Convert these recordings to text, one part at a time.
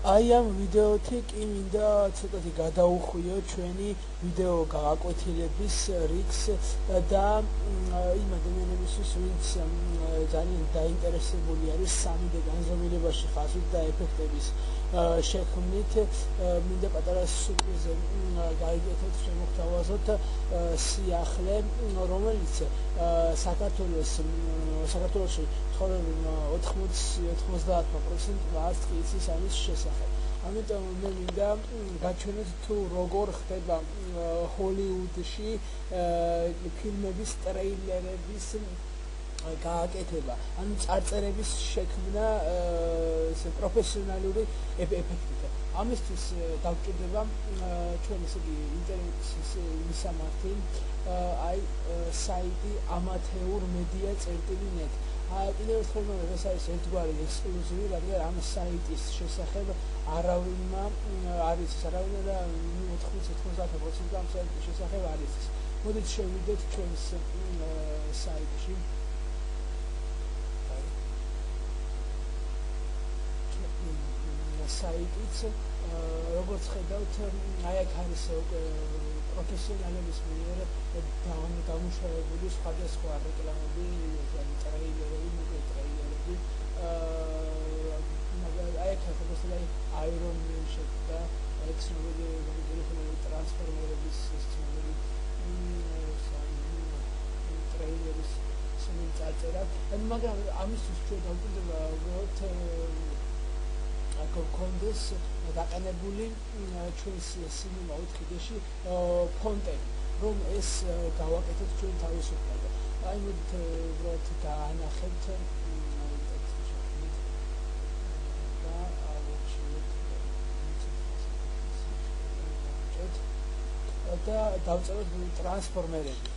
აი ამ ვიდეოთი კი მინდა ცოტათი გადაუხვიო ჩვენი ვიდეო გააკვეთილების რიგს და იმ ადამიანებისთვის, ვინც ძალიან დაინტერესებული არის 3D განზომილებაში ხაზით და ეფექტების შექმნით, მინდა პატარა სურპრიზი გაიგეთოთ, შემოგთავაზოთ სიახლე, რომელიც საქართველოში ცხოვრობენ 90-90% არც კი იცის ამის შესახებ. ამიტომ მე მინდა გაჩვენოთ თუ როგორ ხდება ჰოლივუდში ფილმების ტრეილერების გააკეთება, ანუ წარწერების შექმნა პროფესიონალური ეფექტით. ამისთვის დავჭირდება ჩვენ ესე იგი ინტერნეტის მისამართი, აი საიტი amateur-media.net. კიდევ ერთხელ მომენტ ეს არის ერთგვარი ექსკლუზივი, რადგან ამ საიტის შესახებ არავინმა არ იცის, არავინ და 90-90% ამ საიტის შესახებ არ იცის. მოდით შევიდეთ ჩვენს საიტში. საიტიც როგორც ხედავთ, აი აქ არის პროფესიონალების მიერ დამუშავებული სხვადასხვა რეკლამები, ტრეილერები, მოკლე-ტრეილერები. აი აქ ხდება Iron Man შექმნა, ცნობილი ტრანსფორმერების ცნობილი ტრეილერის წარწერა. მაგრამ ამისთვის ჩვენ დავკვირდება უბრალოდ კონდეს დაყენებული ჩვენს სინემა 4D-ში ფონტები, რომ ეს გავაკეთოთ ჩვენ თავისუფლად. აი მოდით უბრალოდ დაანახებთ და დავწეროთ ტრანსფორმერები.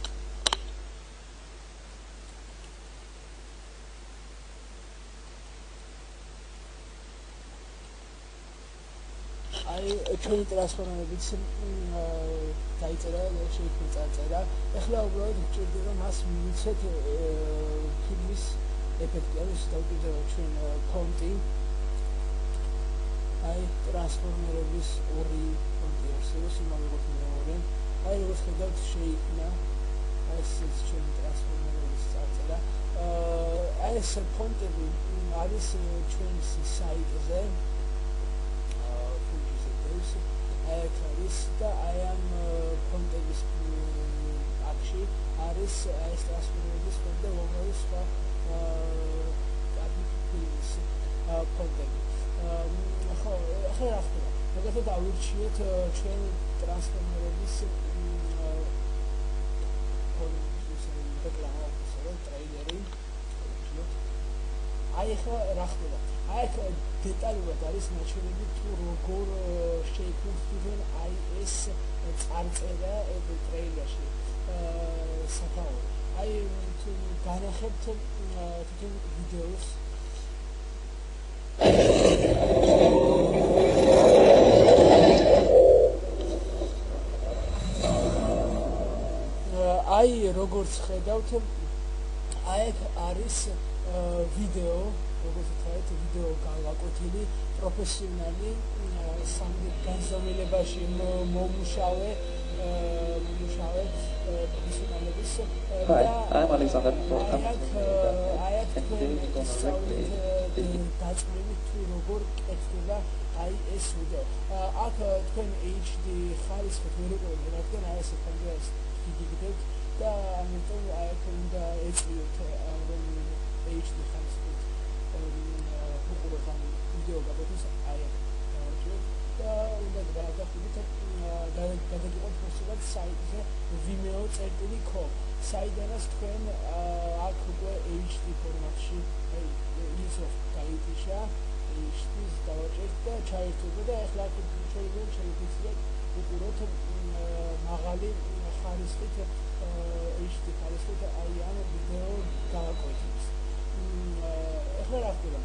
აი ჩვენი ტრანსფორმერებიც დაიწერა და შეიქმნა წარწერა. ეხლა უბრალოდ გვჭირდება მას მივიცეთ ფილმის ეფექტი, არის დავჭირდება ჩვენ ფონტი. აი ტრანსფორმერების ორი ფონტი არსებობს, იმავე მეორე. აი როგორც ხედავთ, შეიქმნა ეს ჩვენი ტრანსფორმერების წარწერა. აი ეს ფონტები არის ჩვენს საიტზე. აქ არის და აი ამ ფონტების აქში არის ეს ტრანსფორმერების ფონტი, რომელიც სხვა ფილმის ფონტები. ხო, ახლა რა ხდება? მაგათ დავირჩიოთ ჩვენ ტრანსფორმერების რეკლამა, ტრეილერი. აი ახლა რა ხდება? აი აქ დეტალურად არის ნაჩვენები თუ როგორ შეიქმნა აი ეს წარწერა ტრეილერში საკაო. აი თუ განახებთ თვითონ ვიდეოს აი როგორც ხედავთ, აი აქ არის ვიდეო, როგორც ვთქვით, ვიდეო გააკვეთილი პროფესიონალი 3D განზომილებაში მომუშავე პროფესიონალების და I'm Alexander Borka. აი აქ დაწმენდით თუ როგორ კეთდება აი ეს ვიდეო. აქ თქვენ HD ხარისხით ვერ უყურებთ, რადგან აი ეს კონტექსტ იგიგდებთ და ამიტომ აი აქ უნდა ეწვიოთ რომ HD ხარისხით უყუროთ ამ ვიდეო გაკვეთილს აი აქ და უნდა გადაგიხდით გადაგიყვანოთ მოსულად საიტზე vimeo.com, საიდანაც თქვენ აქ უკვე HD ფორმატში ისო გაიწიშა HD-ს დავაჭერთ და ჩაერთვება და ახლა აქ შეიძლება შევიფიცროთ უყუროთ მაღალი ხარისხით HD ხარისხით აი ამ ვიდეო გააკვეთილს. ახლა რა ხდება?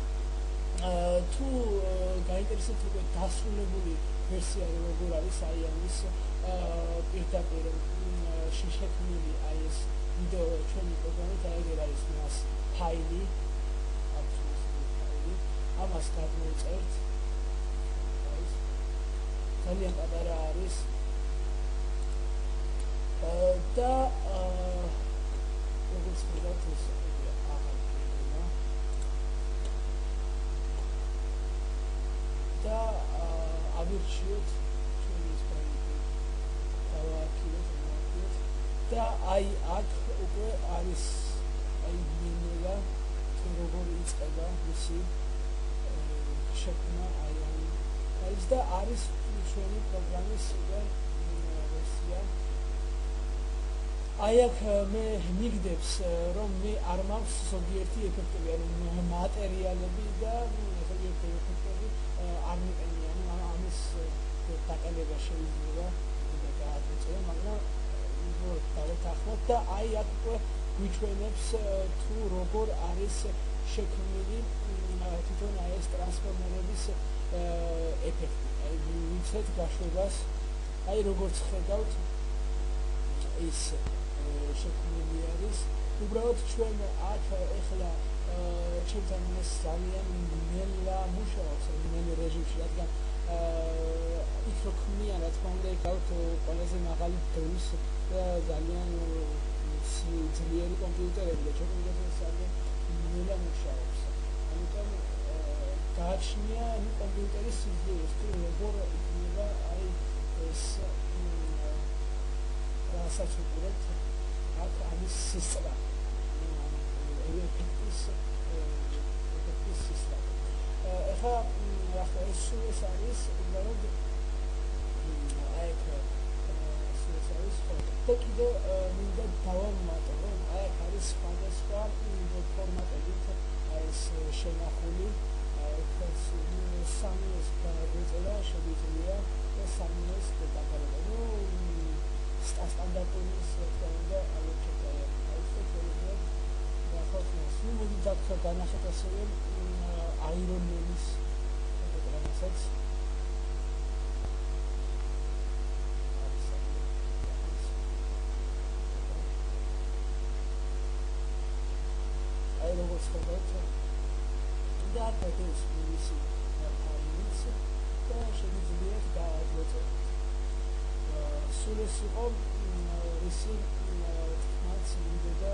თუ გაინტერესებთ უკვე დასრულებული ვერსია როგორ არის აი ამის პირდაპირ შექმნილი აი ეს ვიდეო ჩვენი პროგრამით, აი ეგ არის მას ფაილი, ამას გადმოვწერთ ძალიან პატარა არის და როგორც ხედავთ ეს აღარ გიგონა და ავირჩიოთ ჩვენი ეს პროექტი დავაარქივოთ და აი აქ უკვე არის აი მინელა თუ როგორ იწყება მისი შექმნა არის და არის ჩვენი პროგრამის უკვე ვერსია აი აქ მე მიგდებს რომ მე არ მაქვს ზოგიერთი ეფექტები ანუ მატერიალები და ზოგიერთი ეფექტები არ მიყენია ანუ ამის დაკავება შეიძლება გადაწყვეტა მაგრამ დავეთანხმოთ და აი აქ უკვე გვიჩვენებს თუ როგორ არის შექმნილი თვითონ აი ეს ტრანსფორმერების ეფექტი. აი ვიცით გაშვებას, აი როგორც ხედავთ ის შექმნილი არის. უბრალოდ ჩვენ აქ ეხლა ჩემთან ეს ძალიან ნელა მუშაობს ნელი რეჟიმში, რადგან იქ რო ქმნიან რა თქმა უნდა ეკავთ ყველაზე მაღალი დონის და ძალიან ძლიერი კომპიუტერები და ჩვენ უნდა ძალიან ნელა მუშაობს. ამიტომ გააჩნია კომპიუტერის სიზიეს თუ როგორ იქნება აი ეს რასაც უყურებთ აქ ამის სისტემა ეფექტის სისტემა ეხლა ახლა ეს არის უბრალოდ აი ეს არის და კიდევ მინდა დავამატო რომ აი აქ არის სხვადასხვა ფორმატებით აი ეს შენახული სამის გადაწერა შეგვიძლია და სამის დაკავება. ნუ სტანდარტული სისტემა ალოქება. აი ეს შეიძლება გახსოვდეს. ნუ მოდით განახეთ ასევე აირონმენის პროგრამასაც. აი როგორც ხედავთ და ეს მისი არის და შეიძლება გააძლიეროთ. სულ ეს იყო ისი თქმაც მინდოდა